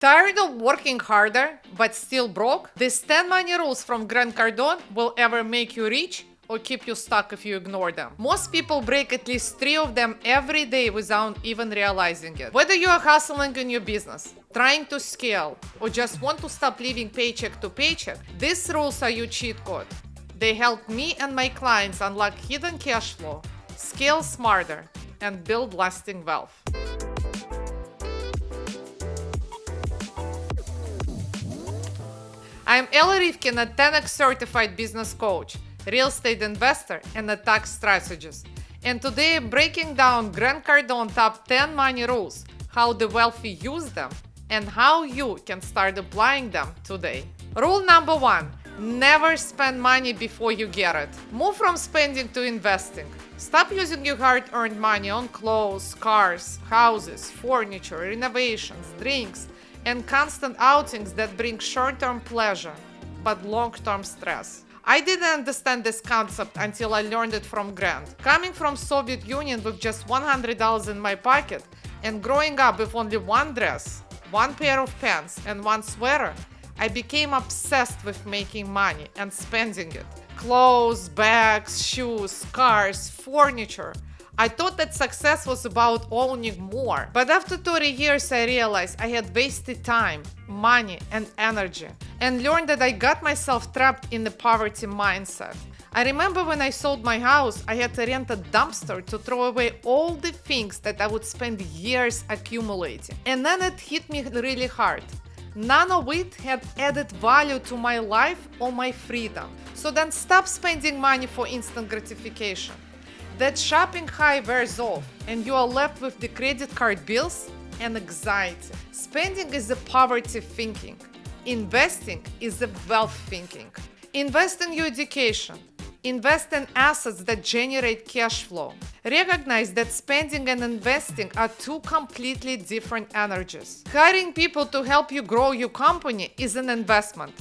Tired of working harder but still broke? These 10 money rules from Grant Cardone will ever make you rich or keep you stuck if you ignore them. Most people break at least 3 of them every day without even realizing it. Whether you are hustling in your business, trying to scale, or just want to stop living paycheck to paycheck, these rules are your cheat code. They help me and my clients unlock hidden cash flow, scale smarter, and build lasting wealth. I'm Rivkin, a 10x certified business coach, real estate investor, and a tax strategist. And today I'm breaking down Grant Cardone top 10 money rules, how the wealthy use them, and how you can start applying them today. Rule number 1, never spend money before you get it. Move from spending to investing. Stop using your hard-earned money on clothes, cars, houses, furniture, renovations, drinks, and constant outings that bring short-term pleasure, but long-term stress. I didn't understand this concept until I learned it from Grant. Coming from Soviet Union with just $100 in my pocket and growing up with only one dress, one pair of pants, and one sweater, I became obsessed with making money and spending it. Clothes, bags, shoes, cars, furniture. I thought that success was about owning more. But after 30 years, I realized I had wasted time, money, and energy, and learned that I got myself trapped in the poverty mindset. I remember when I sold my house, I had to rent a dumpster to throw away all the things that I would spend years accumulating. And then it hit me really hard. None of it had added value to my life or my freedom. So then stop spending money for instant gratification. That shopping high wears off, and you are left with the credit card bills and anxiety. Spending is the poverty thinking. Investing is the wealth thinking. Invest in your education. Invest in assets that generate cash flow. Recognize that spending and investing are two completely different energies. Hiring people to help you grow your company is an investment.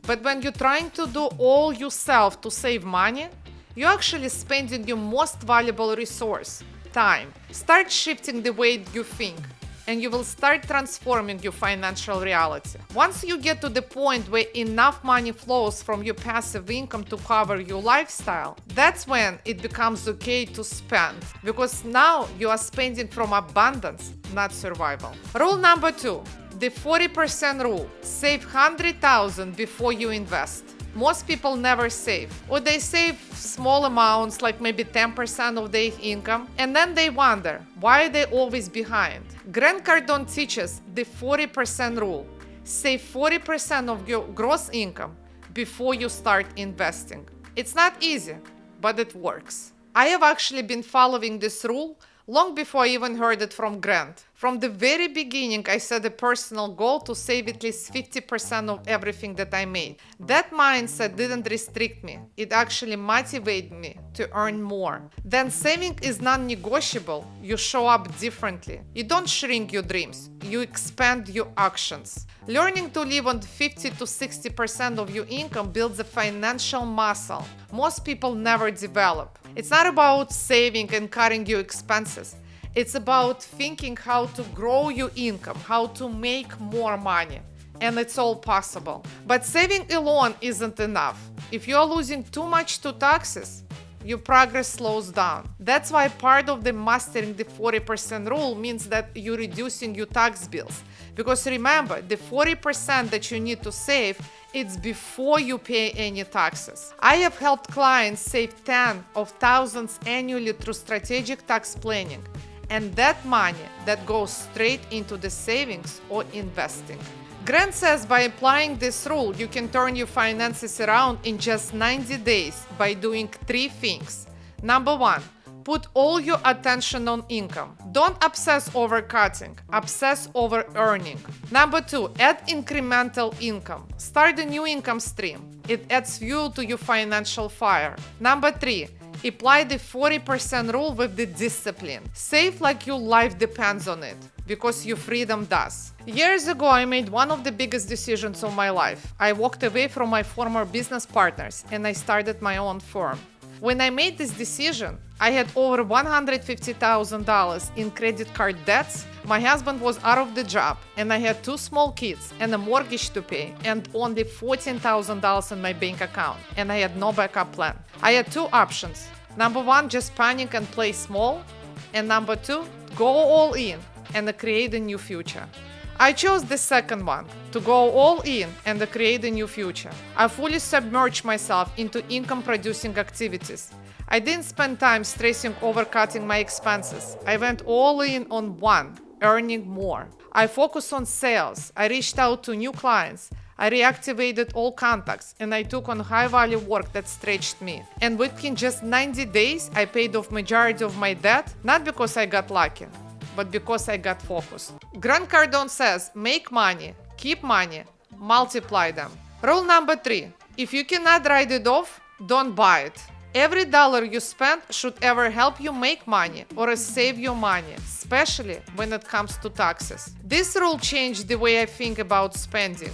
But when you're trying to do all yourself to save money, you're actually spending your most valuable resource, time. Start shifting the way you think, and you will start transforming your financial reality. Once you get to the point where enough money flows from your passive income to cover your lifestyle, that's when it becomes okay to spend, because now you are spending from abundance, not survival. Rule number 2, the 40% rule. Save $100,000 before you invest. Most people never save, or they save small amounts, like maybe 10% of their income, and then they wonder why they're always behind. Grant Cardone teaches the 40% rule. Save 40% of your gross income before you start investing. It's not easy, but it works. I have actually been following this rule long before I even heard it from Grant. From the very beginning, I set a personal goal to save at least 50% of everything that I made. That mindset didn't restrict me. It actually motivated me to earn more. Then saving is non-negotiable. You show up differently. You don't shrink your dreams. You expand your actions. Learning to live on 50 to 60% of your income builds a financial muscle most people never develop. It's not about saving and cutting your expenses. It's about thinking how to grow your income, how to make more money. And it's all possible. But saving alone isn't enough. If you are losing too much to taxes, your progress slows down. That's why part of the mastering the 40% rule means that you're reducing your tax bills. Because remember, the 40% that you need to save, it's before you pay any taxes. I have helped clients save tens of thousands annually through strategic tax planning. And that money that goes straight into the savings or investing. Grant says by applying this rule, you can turn your finances around in just 90 days by doing 3 things. Number 1, put all your attention on income. Don't obsess over cutting, obsess over earning. Number 2, add incremental income. Start a new income stream. It adds fuel to your financial fire. Number 3, apply the 40% rule with the discipline. Save like your life depends on it, because your freedom does. Years ago, I made one of the biggest decisions of my life. I walked away from my former business partners and I started my own firm. When I made this decision, I had over $150,000 in credit card debts, My husband was out of the job, and I had 2 small kids and a mortgage to pay and only $14,000 in my bank account, and I had no backup plan. I had 2 options. Number 1, just panic and play small, and number 2, go all in and create a new future. I chose the second one, to go all in and create a new future. I fully submerged myself into income-producing activities. I didn't spend time stressing over cutting my expenses. I went all in on one, earning more. I focused on sales. I reached out to new clients. I reactivated all contacts, and I took on high-value work that stretched me. And within just 90 days, I paid off majority of my debt, not because I got lucky, but because I got focused. Grant Cardone says, make money, keep money, multiply them. Rule number 3, if you cannot write it off, don't buy it. Every dollar you spend should either help you make money or save you money, especially when it comes to taxes. This rule changed the way I think about spending.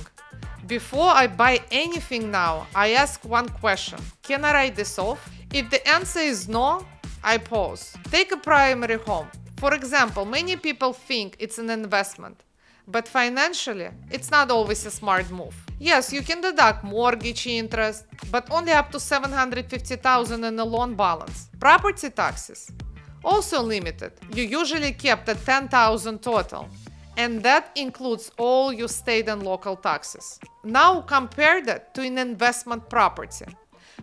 Before I buy anything now, I ask one question: can I write this off? If the answer is no, I pause. Take a primary home. For example, many people think it's an investment, but financially, it's not always a smart move. Yes, you can deduct mortgage interest, but only up to $750,000 in a loan balance. Property taxes, also limited. You usually kept at $10,000 total, and that includes all your state and local taxes. Now compare that to an investment property.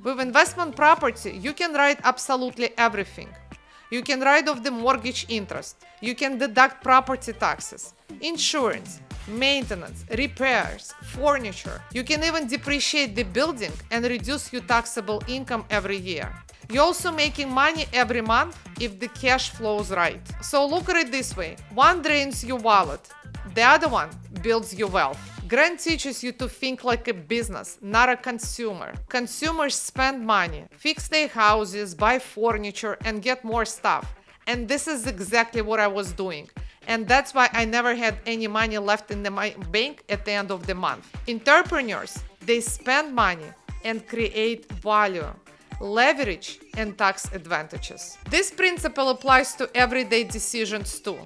With investment property, you can write absolutely everything. You can write off the mortgage interest. You can deduct property taxes, insurance, maintenance, repairs, furniture. You can even depreciate the building and reduce your taxable income every year. You're also making money every month if the cash flows right. So look at it this way. One drains your wallet. The other one builds your wealth. Grant teaches you to think like a business, not a consumer. Consumers spend money, fix their houses, buy furniture, and get more stuff. And this is exactly what I was doing. And that's why I never had any money left in my bank at the end of the month. Entrepreneurs, they spend money and create value, leverage, and tax advantages. This principle applies to everyday decisions too.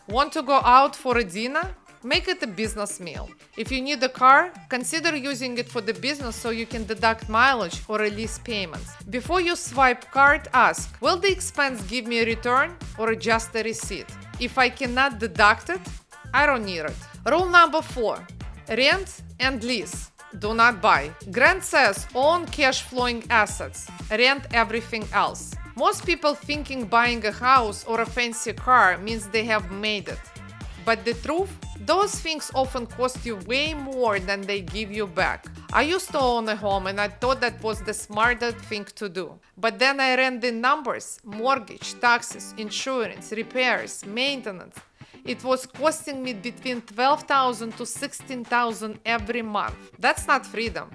Want to go out for a dinner? Make it a business meal. If you need a car, consider using it for the business so you can deduct mileage or release payments. Before you swipe card, ask, will the expense give me a return or just a receipt? If I cannot deduct it, I don't need it. Rule number 4, rent and lease. Do not buy. Grant says own cash flowing assets, rent everything else. Most people thinking buying a house or a fancy car means they have made it. But the truth, those things often cost you way more than they give you back. I used to own a home and I thought that was the smartest thing to do. But then I ran the numbers: mortgage, taxes, insurance, repairs, maintenance. It was costing me between $12,000 to $16,000 every month. That's not freedom.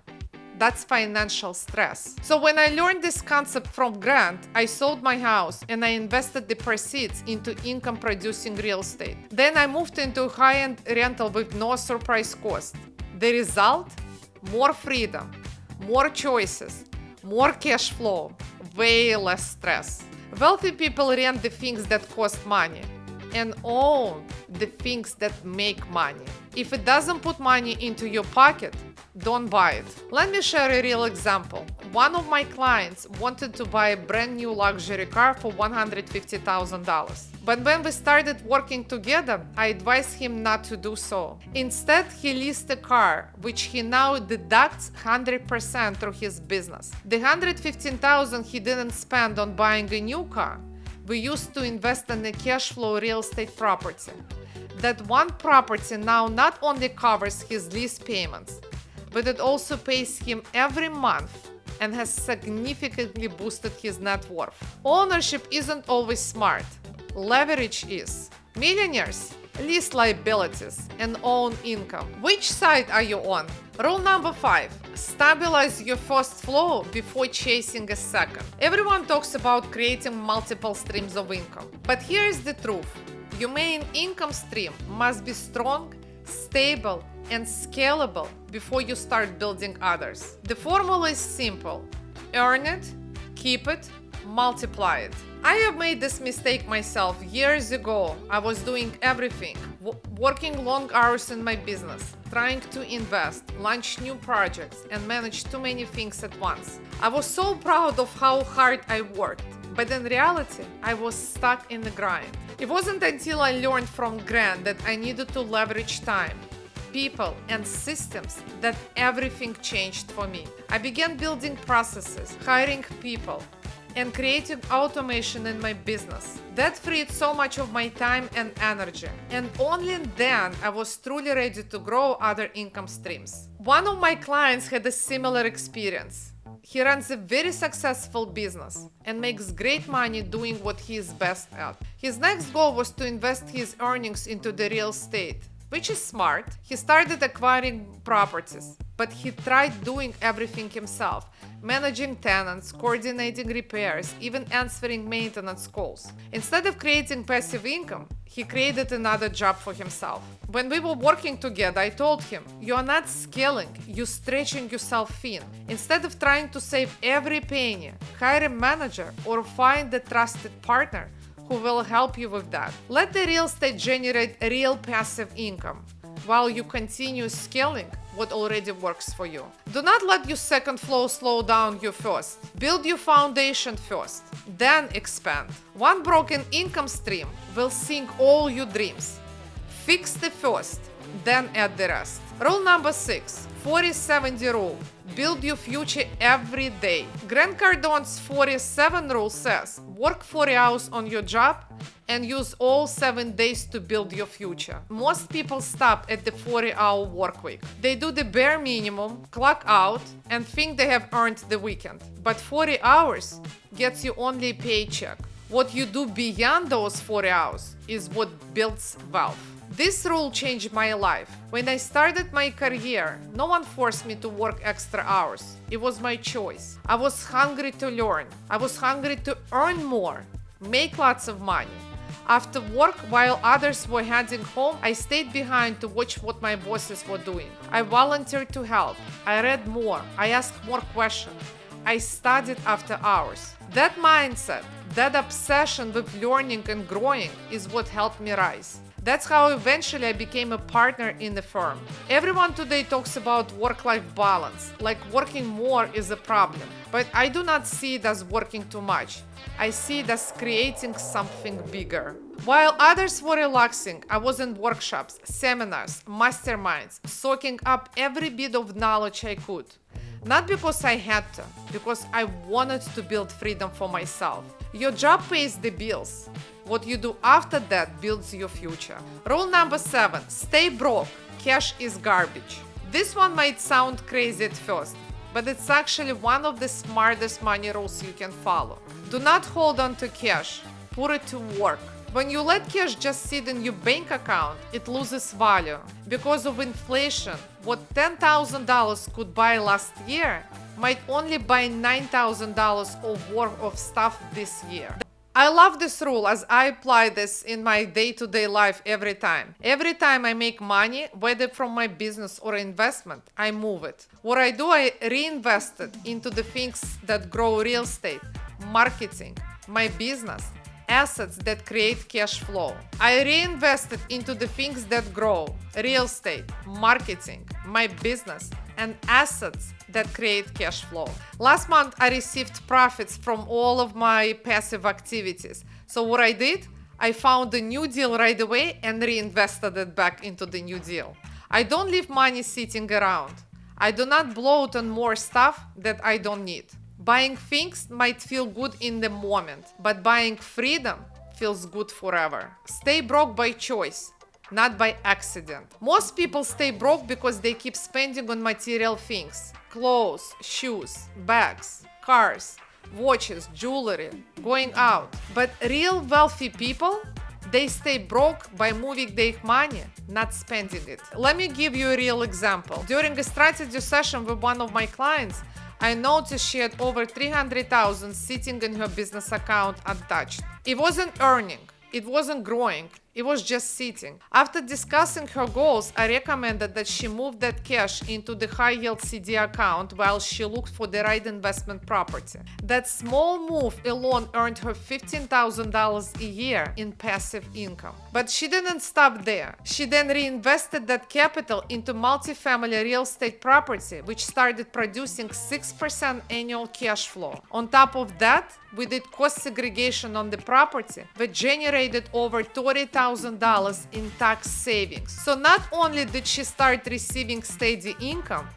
That's financial stress. So when I learned this concept from Grant, I sold my house and I invested the proceeds into income-producing real estate. Then I moved into a high-end rental with no surprise cost. The result? More freedom, more choices, more cash flow, way less stress. Wealthy people rent the things that cost money and own the things that make money. If it doesn't put money into your pocket, don't buy it. Let me share a real example. One of my clients wanted to buy a brand new luxury car for $150,000. But when we started working together, I advised him not to do so. Instead, he leased a car, which he now deducts 100% through his business. The $115,000 he didn't spend on buying a new car, we used to invest in a cash flow real estate property. That one property now not only covers his lease payments, but it also pays him every month and has significantly boosted his net worth. Ownership isn't always smart. Leverage is. Millionaires lease liabilities and own income. Which side are you on? Rule number 5. Stabilize your first flow before chasing a second. Everyone talks about creating multiple streams of income. But here is the truth. Your main income stream must be strong, stable, and scalable before you start building others. The formula is simple. Earn it, keep it, multiply it. I have made this mistake myself years ago. I was doing everything, working long hours in my business, trying to invest, launch new projects, and manage too many things at once. I was so proud of how hard I worked, but in reality, I was stuck in the grind. It wasn't until I learned from Grant that I needed to leverage time, people, and systems that everything changed for me. I began building processes, hiring people, and creating automation in my business. That freed so much of my time and energy. And only then I was truly ready to grow other income streams. One of my clients had a similar experience. He runs a very successful business and makes great money doing what he is best at. His next goal was to invest his earnings into the real estate, which is smart. He started acquiring properties, but he tried doing everything himself, managing tenants, coordinating repairs, even answering maintenance calls. Instead of creating passive income, he created another job for himself. When we were working together, I told him, "You are not scaling, you're stretching yourself thin. Instead of trying to save every penny, hire a manager or find a trusted partner who will help you with that. Let the real estate generate real passive income while you continue scaling what already works for you. Do not let your second flow slow down you first. Build your foundation first, then expand. One broken income stream will sink all your dreams. Fix the first, then add the rest." Rule number 6, 40-70 rule. Build your future every day. Grant Cardone's 47 rule says, work 40 hours on your job and use all 7 days to build your future. Most people stop at the 40-hour work week. They do the bare minimum, clock out, and think they have earned the weekend. But 40 hours gets you only a paycheck. What you do beyond those 40 hours is what builds wealth. This rule changed my life. When I started my career, no one forced me to work extra hours. It was my choice. I was hungry to learn. I was hungry to earn more, make lots of money. After work, while others were heading home, I stayed behind to watch what my bosses were doing. I volunteered to help. I read more. I asked more questions. I studied after hours. That mindset, that obsession with learning and growing is what helped me rise. That's how eventually I became a partner in the firm. Everyone today talks about work-life balance, like working more is a problem. But I do not see it as working too much. I see it as creating something bigger. While others were relaxing, I was in workshops, seminars, masterminds, soaking up every bit of knowledge I could. Not because I had to, because I wanted to build freedom for myself. Your job pays the bills. What you do after that builds your future. Rule number 7, stay broke. Cash is garbage. This one might sound crazy at first, but it's actually one of the smartest money rules you can follow. Do not hold on to cash. Put it to work. When you let cash just sit in your bank account, it loses value. Because of inflation, what $10,000 could buy last year might only buy $9,000 worth of stuff this year. I love this rule as I apply this in my day-to-day life every time. Every time I make money, whether from my business or investment, I move it. What I do, I reinvest it into the things that grow real estate, marketing, my business, assets that create cash flow. I reinvest it into the things that grow, real estate, marketing, my business, and assets that create cash flow. Last month, I received profits from all of my passive activities. So what I did, I found a new deal right away and reinvested it back into the new deal. I don't leave money sitting around. I do not blow it on more stuff that I don't need. Buying things might feel good in the moment, but buying freedom feels good forever. Stay broke by choice, not by accident. Most people stay broke because they keep spending on material things. Clothes, shoes, bags, cars, watches, jewelry, going out. But real wealthy people, they stay broke by moving their money, not spending it. Let me give you a real example. During a strategy session with one of my clients, I noticed she had over $300,000 sitting in her business account untouched. It wasn't earning, it wasn't growing, It was just sitting. After discussing her goals, I recommended that she move that cash into the high-yield CD account while she looked for the right investment property. That small move alone earned her $15,000 a year in passive income. But she didn't stop there. She then reinvested that capital into multifamily real estate property, which started producing 6% annual cash flow. On top of that, we did cost segregation on the property that generated over $30,000 in tax savings. So not only did she start receiving steady income,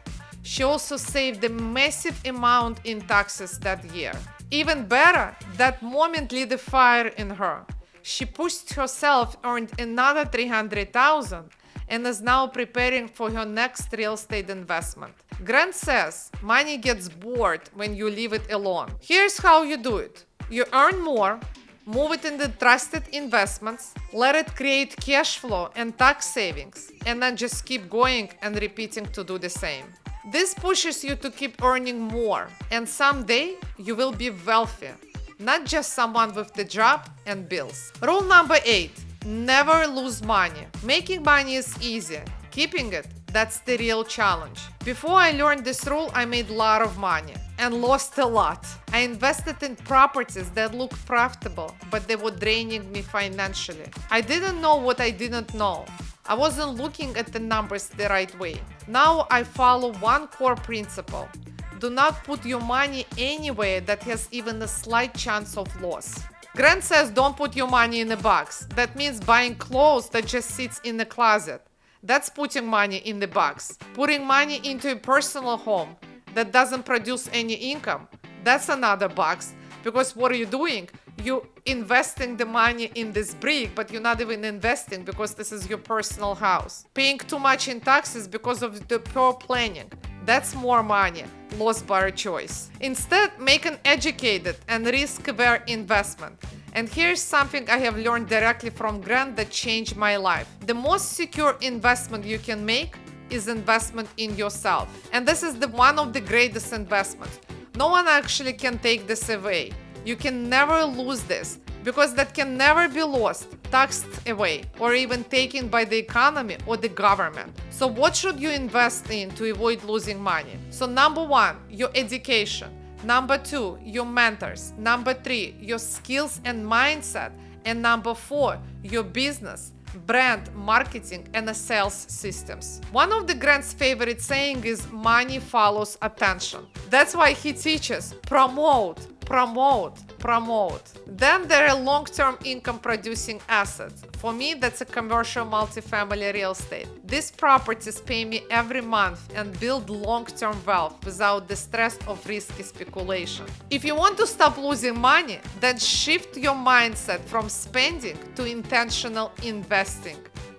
she also saved a massive amount in taxes that year. Even better, that moment lit a fire in her. She pushed herself, earned another $300,000, and is now preparing for her next real estate investment. Grant says money gets bored when you leave it alone. Here's how you do it. You earn more, move it into trusted investments, let it create cash flow and tax savings, and then just keep going and repeating to do the same. This pushes you to keep earning more, and someday you will be wealthy, not just someone with the job and bills. Rule number 8. Never lose money. Making money is easy. Keeping it, that's the real challenge. Before I learned this rule, I made a lot of money and lost a lot. I invested in properties that looked profitable, but they were draining me financially. I didn't know what I didn't know. I wasn't looking at the numbers the right way. Now I follow one core principle. Do not put your money anywhere that has even a slight chance of loss. Grant says don't put your money in a box. That means buying clothes that just sits in the closet. That's putting money in the box. Putting money into a personal home that doesn't produce any income, that's another box. Because what are you doing? You're investing the money in this brick, but you're not even investing because this is your personal house. Paying too much in taxes because of the poor planning. That's more money lost by a choice. Instead, make an educated and risk-aware investment. And here's something I have learned directly from Grant that changed my life. The most secure investment you can make is investment in yourself. And this is one of the greatest investments. No one actually can take this away. You can never lose this because that can never be lost, taxed away, or even taken by the economy or the government. So what should you invest in to avoid losing money? So number 1, your education. Number 2, your mentors. Number 3, your skills and mindset. And number 4, your business, brand, marketing, and the sales systems. One of the Grant's favorite saying is money follows attention. That's why he teaches promote. Then there are long-term income producing assets. For me, that's a commercial multifamily real estate. These properties pay me every month and build long-term wealth without the stress of risky speculation. If you want to stop losing money, then shift your mindset from spending to intentional investing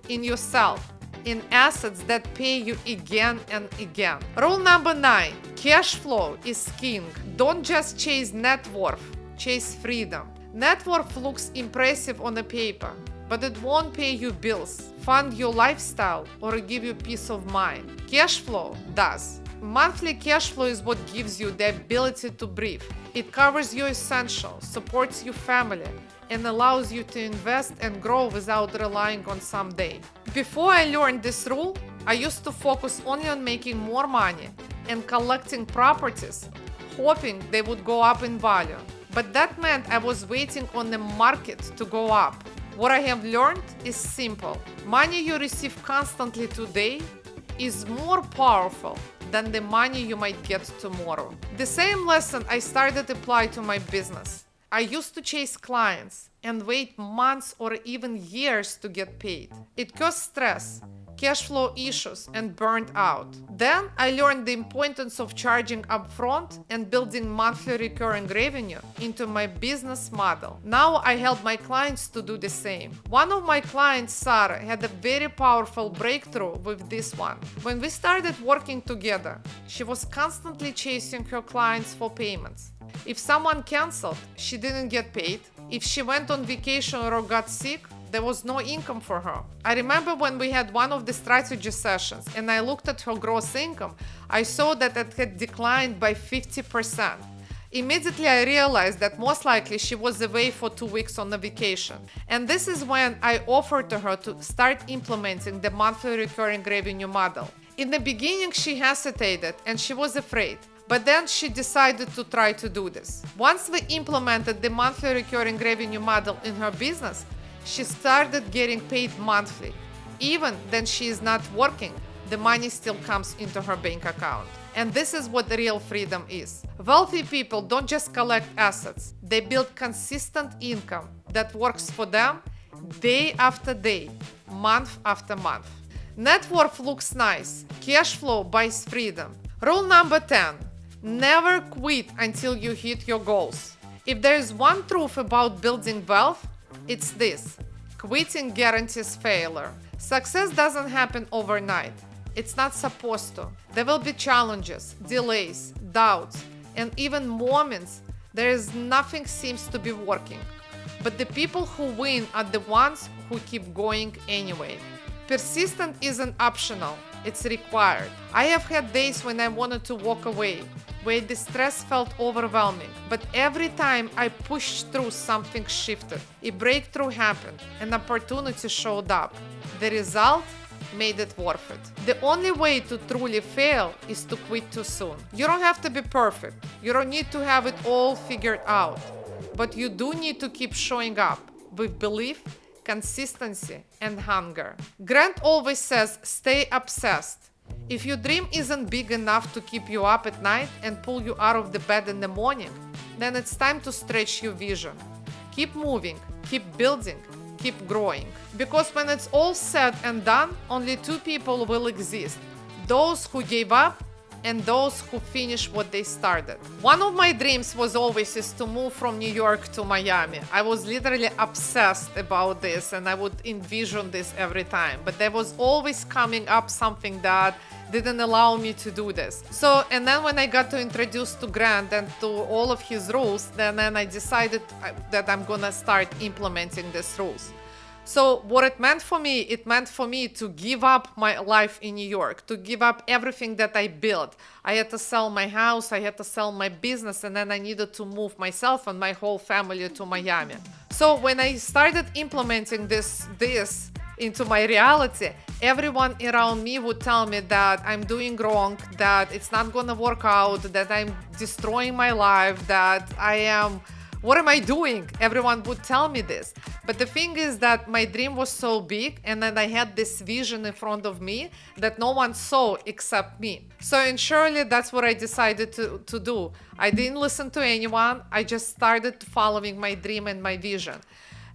in yourself, in assets that pay you again and again. Rule number 9, cash flow is king. Don't just chase net worth, chase freedom. Net worth looks impressive on the paper, but it won't pay you bills, fund your lifestyle, or give you peace of mind. Cash flow does. Monthly cash flow is what gives you the ability to breathe. It covers your essentials, supports your family, and allows you to invest and grow without relying on someday. Before I learned this rule, I used to focus only on making more money and collecting properties, hoping they would go up in value. But that meant I was waiting on the market to go up. What I have learned is simple. Money you receive constantly today is more powerful than the money you might get tomorrow. The same lesson I started to apply to my business. I used to chase clients and wait months or even years to get paid. It caused stress, cash flow issues, and burnt out. Then I learned the importance of charging upfront and building monthly recurring revenue into my business model. Now I help my clients to do the same. One of my clients, Sarah, had a very powerful breakthrough with this one. When we started working together, she was constantly chasing her clients for payments. If someone canceled, she didn't get paid. If she went on vacation or got sick, there was no income for her. I remember when we had one of the strategy sessions and I looked at her gross income, I saw that it had declined by 50%. Immediately I realized that most likely she was away for 2 weeks on a vacation. And this is when I offered to her to start implementing the monthly recurring revenue model. In the beginning, she hesitated and she was afraid. But then she decided to try to do this. Once we implemented the monthly recurring revenue model in her business, she started getting paid monthly. Even when she is not working, the money still comes into her bank account. And this is what real freedom is. Wealthy people don't just collect assets, they build consistent income that works for them day after day, month after month. Net worth looks nice, cash flow buys freedom. Rule number 10. Never quit until you hit your goals. If there is one truth about building wealth, it's this: quitting guarantees failure. Success doesn't happen overnight. It's not supposed to. There will be challenges, delays, doubts, and even moments nothing seems to be working. But the people who win are the ones who keep going anyway. Persistence isn't optional, it's required. I have had days when I wanted to walk away, where the stress felt overwhelming. But every time I pushed through, something shifted. A breakthrough happened, an opportunity showed up. The result made it worth it. The only way to truly fail is to quit too soon. You don't have to be perfect. You don't need to have it all figured out. But you do need to keep showing up with belief, consistency, and hunger. Grant always says, stay obsessed. If your dream isn't big enough to keep you up at night and pull you out of the bed in the morning, then it's time to stretch your vision. Keep moving, keep building, keep growing. Because when it's all said and done, only two people will exist: those who gave up and those who finish what they started. One of my dreams was always is to move from New York to Miami. I was literally obsessed about this and I would envision this every time. But there was always coming up something that didn't allow me to do this. So, and then when I got to introduce to Grant and to all of his rules, then I decided that I'm gonna start implementing these rules. So what it meant for me to give up my life in New York, to give up everything that I built. I had to sell my house, I had to sell my business, and then I needed to move myself and my whole family to Miami. So when I started implementing this into my reality, everyone around me would tell me that I'm doing wrong, that it's not gonna work out, that I'm destroying my life, that what am I doing? Everyone would tell me this. But the thing is that my dream was so big and then I had this vision in front of me that no one saw except me. So and surely that's what I decided to do. I didn't listen to anyone. I just started following my dream and my vision.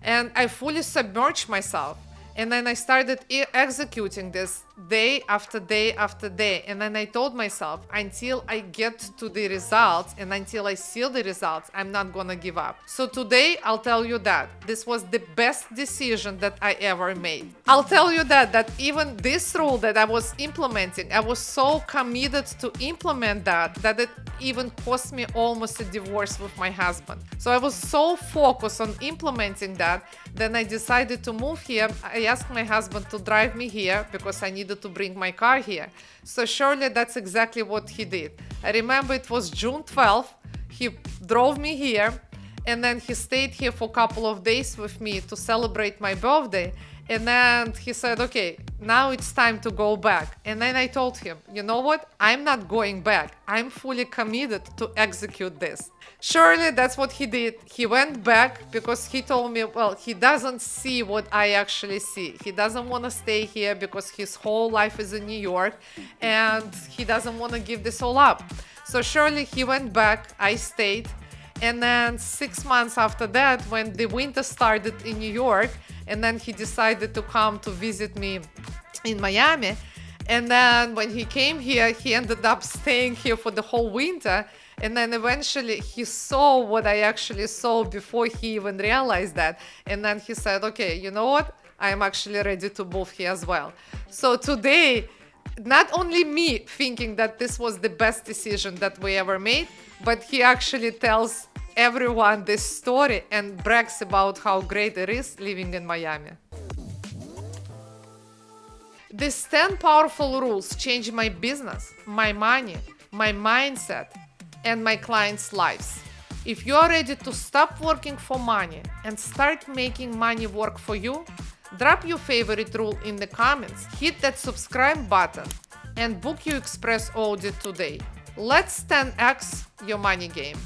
And I fully submerged myself. And then I started executing this day after day after day. And then I told myself, until I get to the results and until I see the results, I'm not gonna give up. So today, I'll tell you that this was the best decision that I ever made. I'll tell you that even this rule that I was implementing, I was so committed to implement that it even cost me almost a divorce with my husband. So I was so focused on implementing that, then I decided to move here. I asked my husband to drive me here because I needed to bring my car here. So surely that's exactly what he did. I remember it was June 12th. He drove me here and then he stayed here for a couple of days with me to celebrate my birthday. And then he said, okay, now it's time to go back. And then I told him, you know what? I'm not going back. I'm fully committed to execute this. Surely that's what he did. He went back because he told me, well, he doesn't see what I actually see. He doesn't want to stay here because his whole life is in New York and he doesn't want to give this all up. So surely he went back, I stayed. And then 6 months after that, when the winter started in New York, and then he decided to come to visit me in Miami. And then when he came here, he ended up staying here for the whole winter. And then eventually he saw what I actually saw before he even realized that. And then he said, okay, you know what? I'm actually ready to move here as well. So today, not only me thinking that this was the best decision that we ever made, but he actually tells everyone this story and brags about how great it is living in Miami. These 10 powerful rules changed my business, my money, my mindset, and my clients' lives. If you are ready to stop working for money and start making money work for you, drop your favorite rule in the comments, hit that subscribe button, and book your express audit today. Let's 10x your money game.